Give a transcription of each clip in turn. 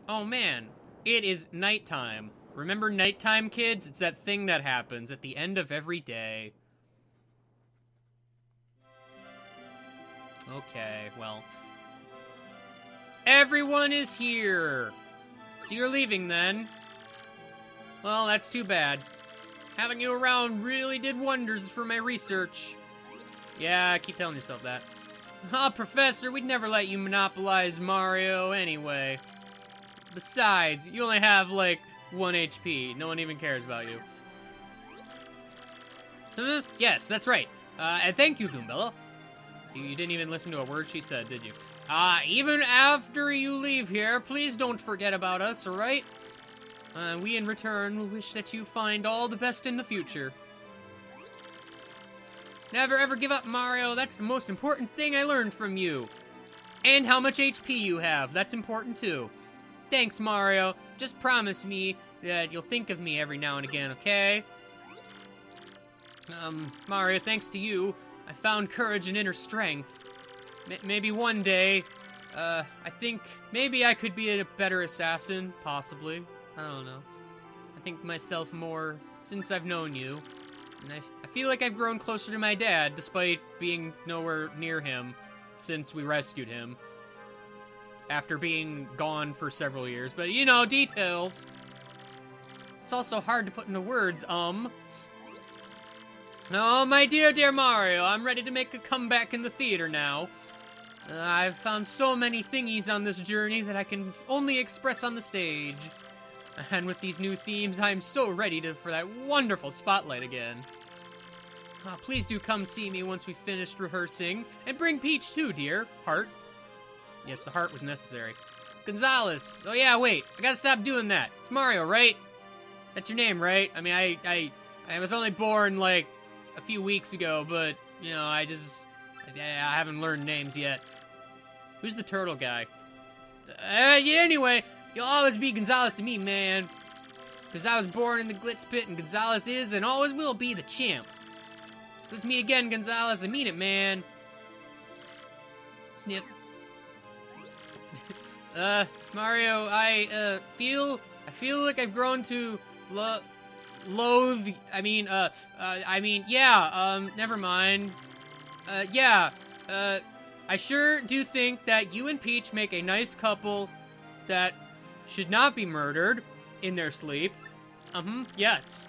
Oh man, it is nighttime. Remember nighttime, kids? It's that thing that happens at the end of every day. Okay, well. Everyone is here! So you're leaving then? Well, that's too bad. Having you around really did wonders for my research. Yeah, keep telling yourself that. Professor, we'd never let you monopolize Mario anyway. Besides, you only have, like, 1 HP. No one even cares about you. Yes, that's right. And thank you, Goombella. You didn't even listen to a word she said, did you? Even after you leave here, please don't forget about us, alright? We in return will wish that you find all the best in the future. Never ever give up, Mario. That's the most important thing I learned from you. And how much HP you have. That's important too. Thanks, Mario. Just promise me that you'll think of me every now and again, okay? Mario, thanks to you, I found courage and inner strength. Maybe one day, I think maybe I could be a better assassin, possibly. I don't know. I think myself more since I've known you. And I feel like I've grown closer to my dad, despite being nowhere near him since we rescued him. After being gone for several years, but you know, details. It's also hard to put into words, Oh, my dear Mario, I'm ready to make a comeback in the theater now. I've found so many thingies on this journey that I can only express on the stage. And with these new themes, I'm so ready for that wonderful spotlight again. Please do come see me once we've finished rehearsing. And bring Peach too, dear. Heart. Yes, the heart was necessary. Gonzalez. Oh yeah, wait. I gotta stop doing that. It's Mario, right? That's your name, right? I mean, I was only born, like, a few weeks ago, but, you know, I haven't learned names yet. Who's the turtle guy? Yeah, anyway, you'll always be Gonzalez to me, man. Because I was born in the Glitz Pit, and Gonzalez is and always will be the champ. So let's meet again, Gonzalez. I mean it, man. Sniff. Mario, I feel like I've grown to loathe, never mind. I sure do think that you and Peach make a nice couple that should not be murdered in their sleep. Yes.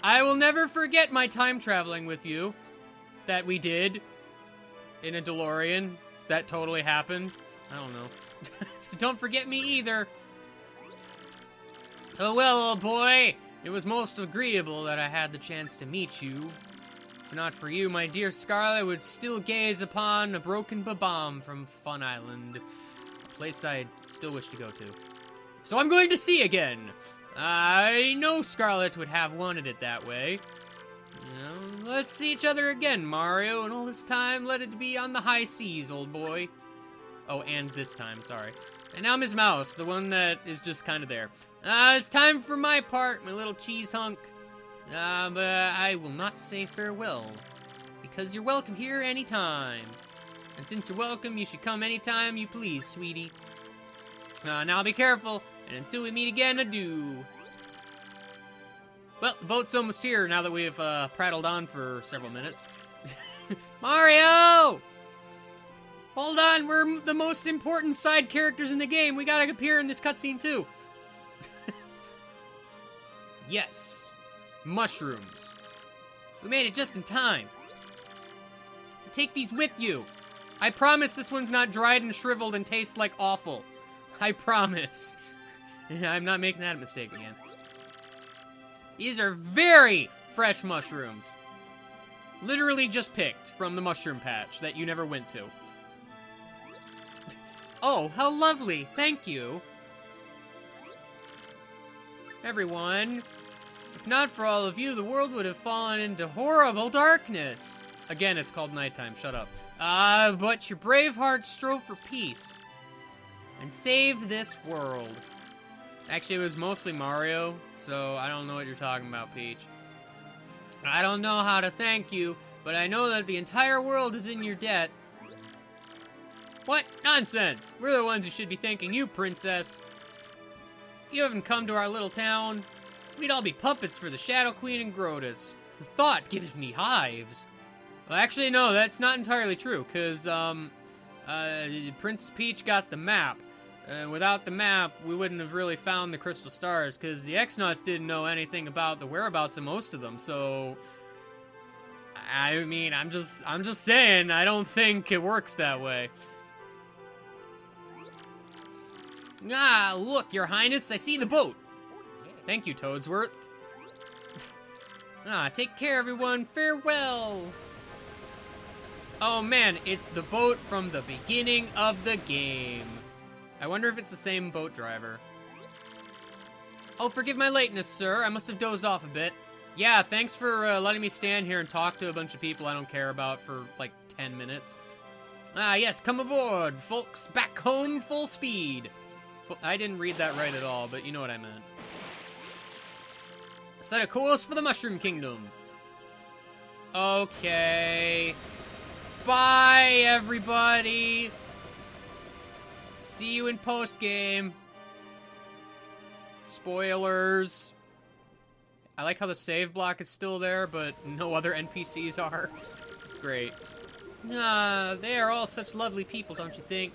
I will never forget my time traveling with you that we did in a DeLorean. That totally happened. I don't know. So don't forget me either. Oh well, old boy. It was most agreeable that I had the chance to meet you. If not for you, my dear Scarlet would still gaze upon a broken Babam from Fun Island. A place I still wish to go to. So I'm going to sea again. I know Scarlet would have wanted it that way. You know, let's see each other again, Mario, and all this time let it be on the high seas, old boy. Oh, and this time, sorry. And now Ms. Mouse, the one that is just kind of there. It's time for my part, my little cheese hunk. But I will not say farewell, because you're welcome here anytime. And since you're welcome, you should come anytime you please, sweetie. Now be careful, and until we meet again, adieu. Well, the boat's almost here now that we've prattled on for several minutes. Mario! Hold on, we're the most important side characters in the game. We gotta appear in this cutscene too. Yes. Mushrooms. We made it just in time. Take these with you. I promise this one's not dried and shriveled and tastes like awful. I promise. I'm not making that mistake again. These are very fresh mushrooms. Literally just picked from the mushroom patch that you never went to. Oh, how lovely. Thank you. Everyone, if not for all of you, the world would have fallen into horrible darkness. Again, it's called nighttime. Shut up. But your brave hearts strove for peace and saved this world. Actually, it was mostly Mario, so I don't know what you're talking about, Peach. I don't know how to thank you, but I know that the entire world is in your debt. What? Nonsense! We're the ones who should be thanking you, Princess. you haven't come to our little town, we'd all be puppets for the Shadow Queen and Grotus. The thought gives me hives. Well, actually, no, that's not entirely true, because, Princess Peach got the map. Without the map, we wouldn't have really found the crystal stars, because the X-Nauts didn't know anything about the whereabouts of most of them, so... I mean, I'm just saying, I don't think it works that way. Ah, look, Your Highness, I see the boat. Thank you, Toadsworth. Take care, everyone. Farewell. Oh, man, it's the boat from the beginning of the game. I wonder if it's the same boat driver. Oh, forgive my lateness, sir. I must have dozed off a bit. Yeah, thanks for letting me stand here and talk to a bunch of people I don't care about for, like, 10 minutes. Yes, come aboard, folks. Back home full speed. I didn't read that right at all, but you know what I meant. Set a course for the Mushroom Kingdom. Okay. Bye, everybody. See you in Postgame. Spoilers. I like how the save block is still there, but no other NPCs are. It's great. They are all such lovely people, don't you think?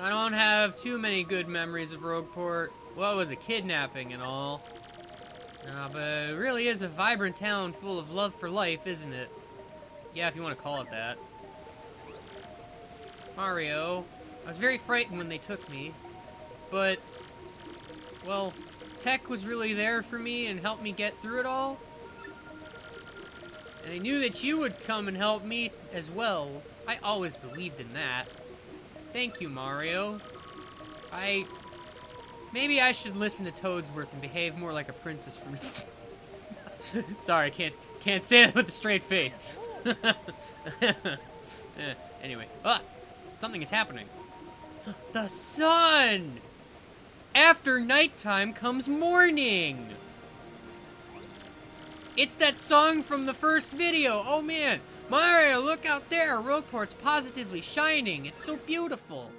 I don't have too many good memories of Rogueport. Well, with the kidnapping and all. But it really is a vibrant town full of love for life, isn't it? Yeah, if you want to call it that. Mario, I was very frightened when they took me. But, well, Tech was really there for me and helped me get through it all. And I knew that you would come and help me as well. I always believed in that. Thank you, Mario. Maybe I should listen to Toadsworth and behave more like a princess for me. Sorry, I can't say that with a straight face. Anyway. Something is happening. The sun! After nighttime comes morning! It's that song from the first video! Oh man! Mario, look out there! Rogueport's positively shining! It's so beautiful!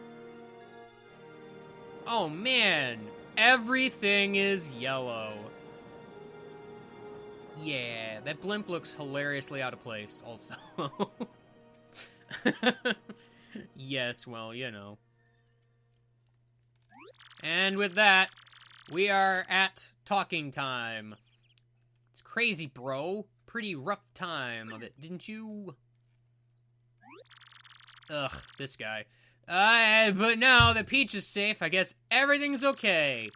Oh man! Everything is yellow. Yeah, that blimp looks hilariously out of place, also. Yes, well, you know. And with that, we are at talking time. It's crazy, bro. Pretty rough time of it, didn't you? Ugh, this guy. But now that Peach is safe, I guess everything's okay.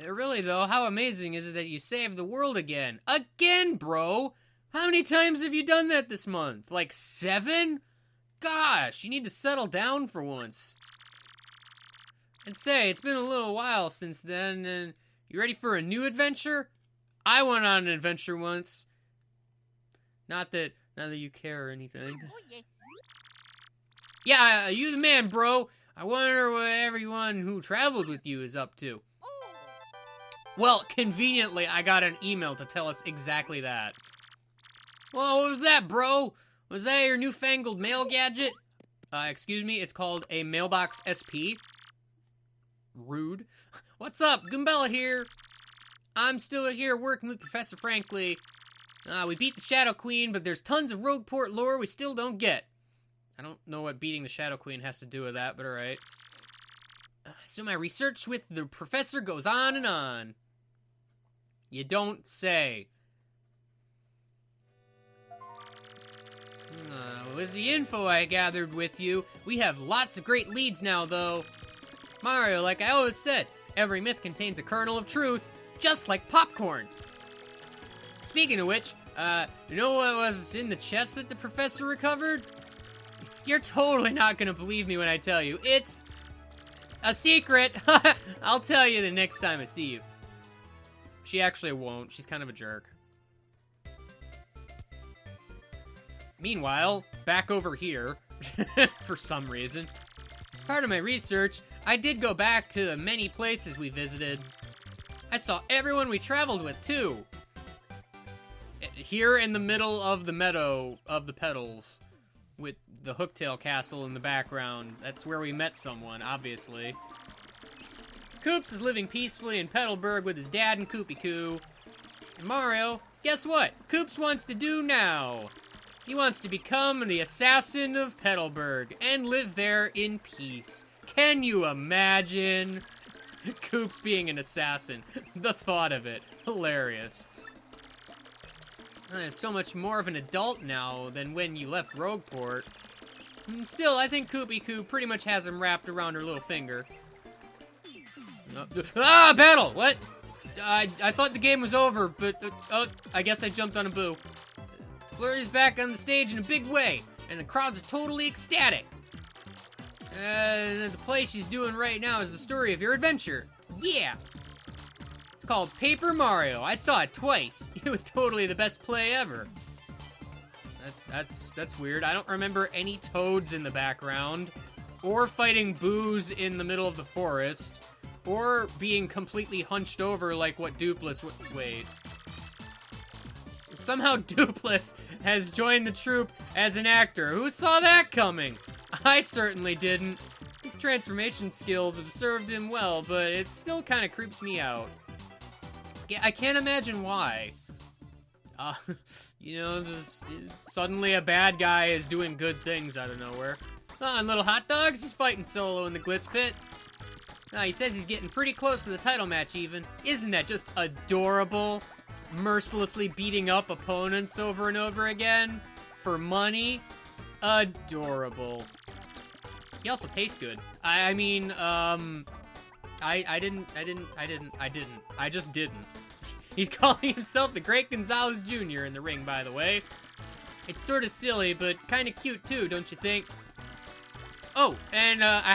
Really, though, how amazing is it that you saved the world again? Again, bro! How many times have you done that this month? Like 7? Gosh, you need to settle down for once. And say, it's been a little while since then, and you ready for a new adventure? I went on an adventure once. Not that you care or anything. Yeah, you the man, bro. I wonder what everyone who traveled with you is up to. Well, conveniently, I got an email to tell us exactly that. Well, what was that, bro? Was that your newfangled mail gadget? Excuse me, it's called a Mailbox SP. Rude. What's up? Goombella here. I'm still here working with Professor Frankly. We beat the Shadow Queen, but there's tons of Rogueport lore we still don't get. I don't know what beating the Shadow Queen has to do with that, but alright. So my research with the professor goes on and on. You don't say. With the info I gathered with you, we have lots of great leads now, though. Mario, like I always said, every myth contains a kernel of truth, just like popcorn. Speaking of which, you know what was in the chest that the professor recovered? You're totally not gonna believe me when I tell you. It's a secret. I'll tell you the next time I see you. She actually won't. She's kind of a jerk. Meanwhile, back over here, for some reason, as part of my research, I did go back to the many places we visited. I saw everyone we traveled with, too. Here in the middle of the meadow of the petals, with the Hooktail Castle in the background. That's where we met someone, obviously. Koops is living peacefully in Petalburg with his dad and Koopy-Koo. And Mario, guess what? Koops wants to do now. He wants to become the assassin of Petalburg and live there in peace. Can you imagine? Koops being an assassin. The thought of it. Hilarious. So much more of an adult now than when you left Rogueport. Still, I think Koopy-Koo pretty much has him wrapped around her little finger. Ah, battle! What? I thought the game was over, but, oh, I guess I jumped on a boo. Flurry's back on the stage in a big way, and the crowds are totally ecstatic. The play she's doing right now is the story of your adventure. Yeah! It's called Paper Mario. I saw it twice. It was totally the best play ever. That's weird. I don't remember any toads in the background, or fighting boos in the middle of the forest, or being completely hunched over like what Dupless wait. Somehow Dupless has joined the troupe as an actor. Who saw that coming? I certainly didn't. His transformation skills have served him well, but it still kind of creeps me out. Yeah, I can't imagine why. You know, just suddenly a bad guy is doing good things out of nowhere. And Little Hot Dogs, he's fighting solo in the Glitz Pit. He says he's getting pretty close to the title match even. Isn't that just adorable? Mercilessly beating up opponents over and over again for money. Adorable. He also tastes good. I just didn't. He's calling himself the Great Gonzalez Jr. in the ring, by the way. It's sort of silly, but kind of cute too, don't you think? Oh, and I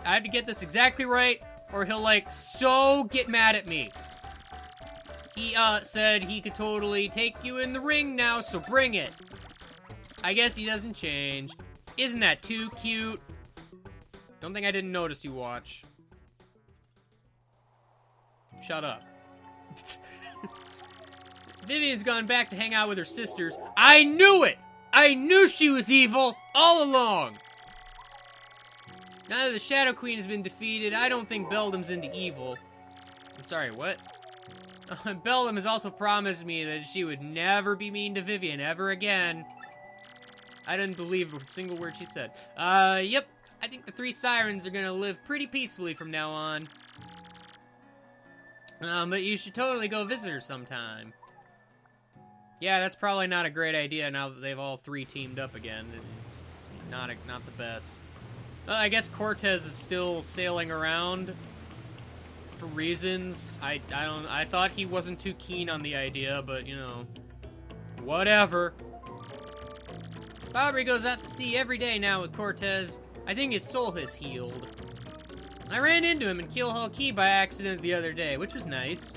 have to get this exactly right, or he'll like so get mad at me. He said he could totally take you in the ring now, so bring it. I guess he doesn't change. Isn't that too cute? Don't think I didn't notice you watch. Shut up. Vivian's gone back to hang out with her sisters. I knew it! I knew she was evil all along! Now that the Shadow Queen has been defeated, I don't think Beldam's into evil. I'm sorry, what? Beldam has also promised me that she would never be mean to Vivian ever again. I didn't believe a single word she said. Yep. I think the three sirens are gonna live pretty peacefully from now on. But you should totally go visit her sometime. Yeah, that's probably not a great idea now that they've all three teamed up again. It's not the best. I guess Cortez is still sailing around for reasons. I thought he wasn't too keen on the idea, but you know, whatever. Fabry goes out to sea every day now with Cortez. I think his soul has healed. I ran into him in Keelhaul Key by accident the other day, which was nice.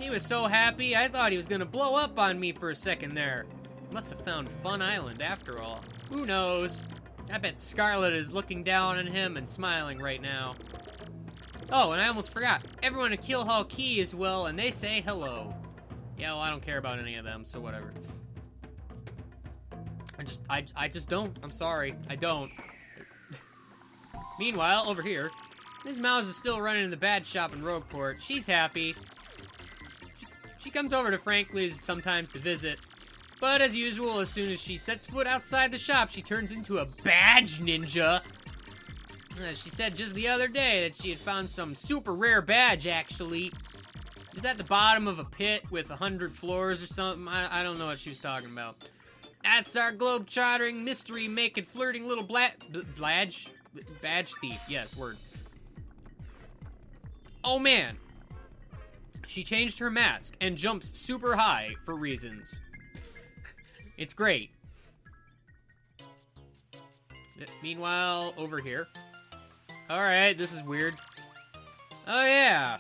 He was so happy, I thought he was gonna blow up on me for a second there. Must have found Fun Island after all. Who knows? I bet Scarlet is looking down on him and smiling right now. Oh, and I almost forgot. Everyone at Keelhaul Key is well, and they say hello. Yeah, well, I don't care about any of them, so whatever. I just don't. I'm sorry. I don't. Meanwhile, over here, Ms. Mouse is still running the bad shop in Rogueport. She's happy. She comes over to Franklin's sometimes to visit. But as usual, as soon as she sets foot outside the shop, she turns into a badge ninja. She said just the other day that she had found some super rare badge, actually. It was at the bottom of a pit with 100 floors or something. I don't know what she was talking about. That's our globe-trottering, mystery-making, flirting little badge thief. Yes, words. Oh, man. She changed her mask and jumps super high for reasons. It's great. Meanwhile, over here. Alright, this is weird. Oh, yeah.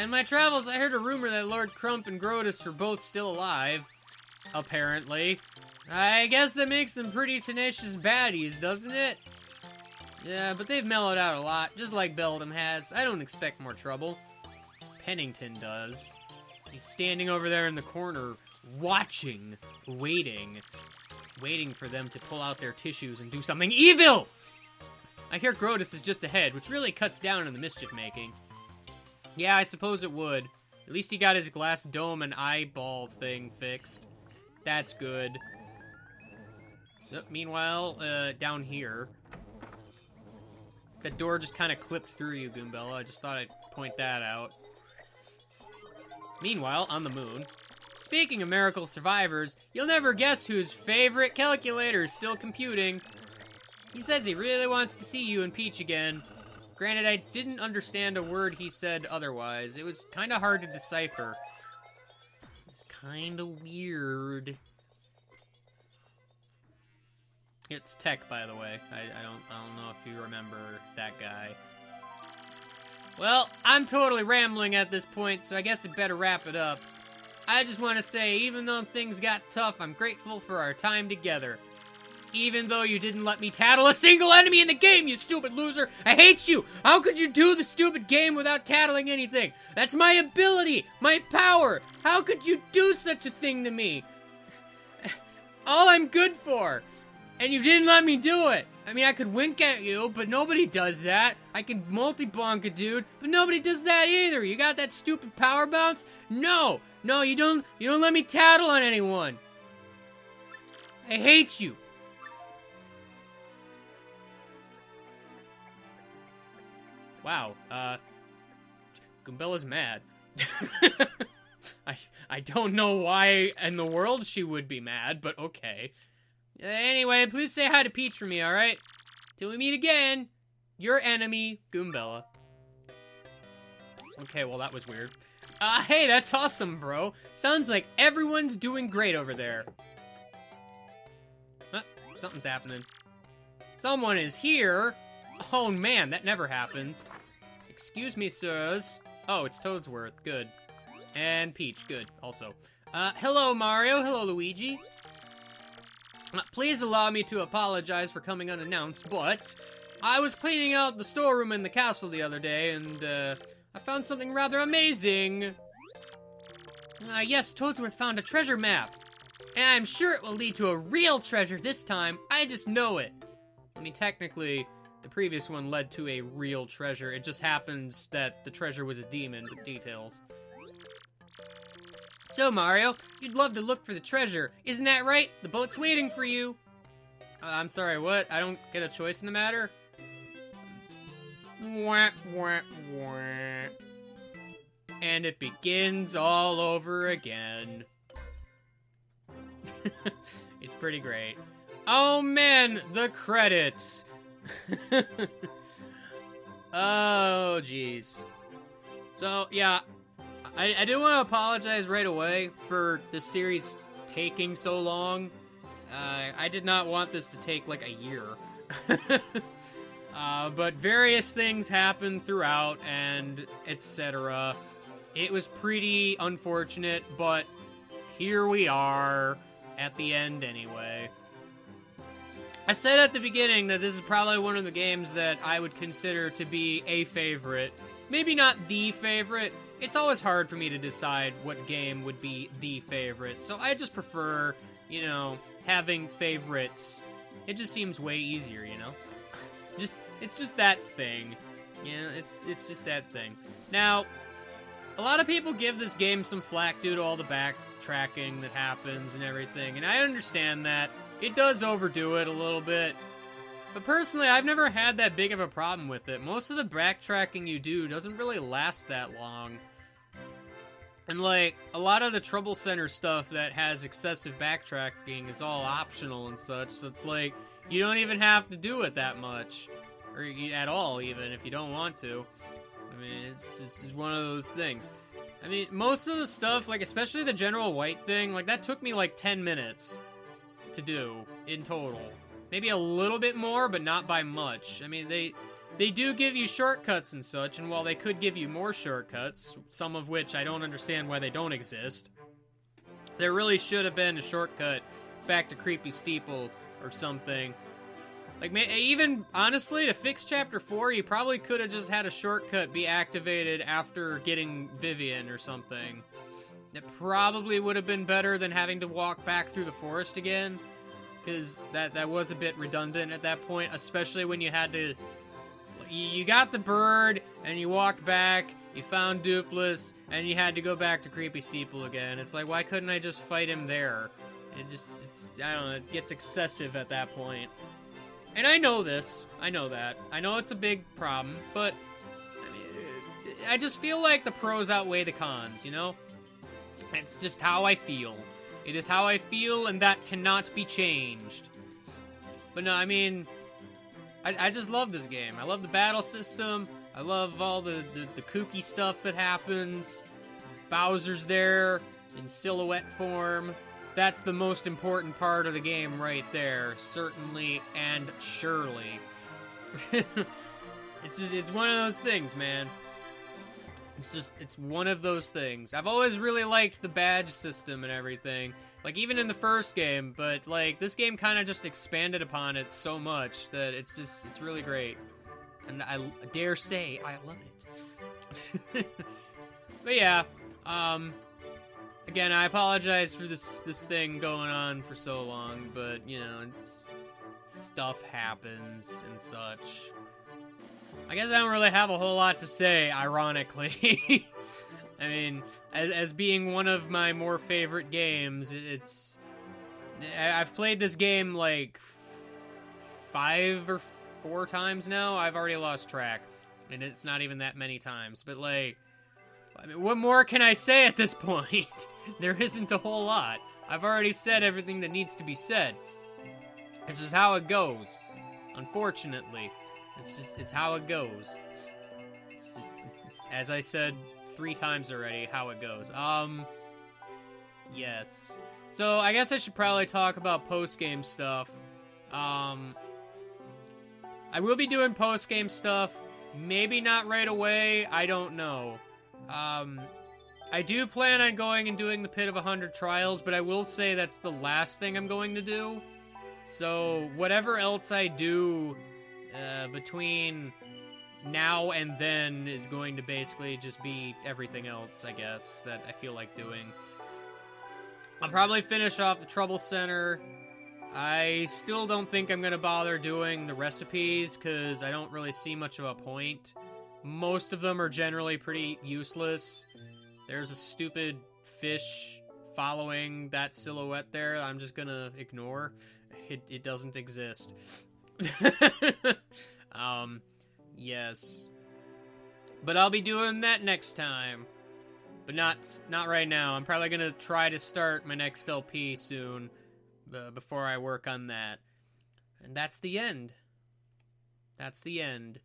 In my travels, I heard a rumor that Lord Crump and Grotus are both still alive. Apparently. I guess that makes them pretty tenacious baddies, doesn't it? Yeah, but they've mellowed out a lot, just like Beldam has. I don't expect more trouble. Pennington does. He's standing over there in the corner, watching, waiting for them to pull out their tissues and do something evil! I hear Grotus is just ahead, which really cuts down on the mischief-making. Yeah, I suppose it would. At least he got his glass dome and eyeball thing fixed. That's good. Meanwhile, down here... That door just kind of clipped through you, Goombella. I just thought I'd point that out. Meanwhile, on the moon... Speaking of miracle survivors, you'll never guess whose favorite calculator is still computing. He says he really wants to see you and Peach again. Granted, I didn't understand a word he said otherwise. It was kind of hard to decipher. It's kind of weird. It's Tech, by the way. I don't know if you remember that guy. Well, I'm totally rambling at this point, so I guess I'd better wrap it up. I just want to say, even though things got tough, I'm grateful for our time together. Even though you didn't let me tattle a single enemy in the game, you stupid loser! I hate you! How could you do the stupid game without tattling anything? That's my ability! My power! How could you do such a thing to me? All I'm good for! And you didn't let me do it! I mean, I could wink at you, but nobody does that. I could multi-bonk a dude, but nobody does that either. You got that stupid power bounce? No! No, you don't let me tattle on anyone. I hate you. Wow, Goombella's mad. I don't know why in the world she would be mad, but okay. Anyway, please say hi to Peach for me, alright? Till we meet again, your enemy, Goombella. Okay, well that was weird. Hey, that's awesome, bro. Sounds like everyone's doing great over there. Something's happening. Someone is here. Oh man, that never happens. Excuse me, sirs. Oh, it's Toadsworth. Good. And Peach. Good, also. Hello, Mario. Hello, Luigi. Please allow me to apologize for coming unannounced, but I was cleaning out the storeroom in the castle the other day, and, I found something rather amazing. Yes, Toadsworth found a treasure map. And I'm sure it will lead to a real treasure this time. I just know it. I mean, technically, the previous one led to a real treasure. It just happens that the treasure was a demon, but details. So, Mario, you'd love to look for the treasure. Isn't that right? The boat's waiting for you. I'm sorry, what? I don't get a choice in the matter? Wah, wah, wah. And it begins all over again. It's pretty great. Oh man, the credits. Oh jeez. So yeah, I do want to apologize right away for this series taking so long. I did not want this to take like a year. But various things happened throughout and etc. It was pretty unfortunate, but here we are at the end anyway. I said at the beginning that this is probably one of the games that I would consider to be a favorite. Maybe not the favorite. It's always hard for me to decide what game would be the favorite, so I just prefer, you know, having favorites. It just seems way easier, you know? It's just that thing. Yeah, it's just that thing. Now, a lot of people give this game some flack due to all the backtracking that happens and everything, and I understand that. It does overdo it a little bit. But personally, I've never had that big of a problem with it. Most of the backtracking you do doesn't really last that long. And like, a lot of the Trouble Center stuff that has excessive backtracking is all optional and such, so it's like, you don't even have to do it that much. Or at all, even, if you don't want to. I mean, it's just one of those things. I mean, most of the stuff, like, especially the General White thing, like, that took me, like, 10 minutes to do, in total. Maybe a little bit more, but not by much. I mean, they do give you shortcuts and such, and while they could give you more shortcuts, some of which I don't understand why they don't exist, there really should have been a shortcut back to Creepy Steeple or something. Like, even, honestly, to fix Chapter 4, you probably could have just had a shortcut be activated after getting Vivian or something. It probably would have been better than having to walk back through the forest again, because that was a bit redundant at that point, especially when you had to you got the bird, and you walked back, you found Dupless, and you had to go back to Creepy Steeple again. It's like, why couldn't I just fight him there? I don't know, it gets excessive at that point. And I know this. I know that. I know it's a big problem, but I mean, I just feel like the pros outweigh the cons, you know? It's just how I feel. It is how I feel, and that cannot be changed. But no, I mean, I just love this game. I love the battle system. I love all the kooky stuff that happens. Bowser's there in silhouette form. That's the most important part of the game right there. Certainly and surely. It's one of those things, man. It's one of those things. I've always really liked the badge system and everything. Like, even in the first game, but, like, this game kind of just expanded upon it so much that it's really great. And I dare say I love it. But yeah, again, I apologize for this thing going on for so long, but, you know, stuff happens and such. I guess I don't really have a whole lot to say, ironically. I mean, as being one of my more favorite games, I've played this game like 5 or 4 times now. I've already lost track, and it's not even that many times. But, like, I mean, what more can I say at this point? There isn't a whole lot. I've already said everything that needs to be said. This is how it goes, unfortunately. It's how it goes. It's as I said 3 times already, how it goes. Yes. So, I guess I should probably talk about post-game stuff. I will be doing post-game stuff. Maybe not right away. I don't know. I do plan on going and doing the Pit of 100 Trials, but I will say that's the last thing I'm going to do. So, whatever else I do between now and then is going to basically just be everything else, I guess, that I feel like doing. I'll probably finish off the Trouble Center. I still don't think I'm going to bother doing the recipes, because I don't really see much of a point. Most of them are generally pretty useless. There's a stupid fish following that silhouette there that I'm just going to ignore. It doesn't exist. Yes. But I'll be doing that next time. But not right now. I'm probably gonna try to start my next LP soon, before I work on that. And that's the end. That's the end.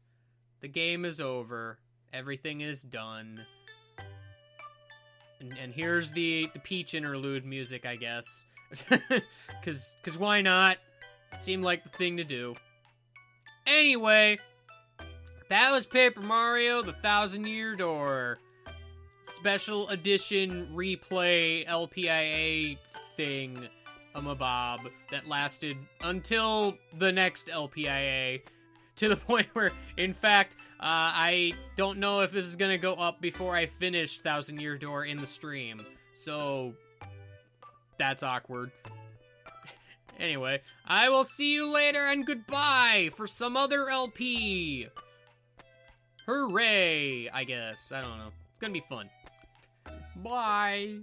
The game is over. Everything is done. And here's the Peach interlude music, I guess. Cause why not? It seemed like the thing to do. Anyway, that was Paper Mario: The Thousand-Year Door. Special edition replay LPIA thing, bob, that lasted until the next LPIA. To the point where, in fact, I don't know if this is gonna go up before I finish Thousand-Year Door in the stream. So, that's awkward. Anyway, I will see you later, and goodbye for some other LP. Hooray, I guess. I don't know. It's gonna be fun. Bye.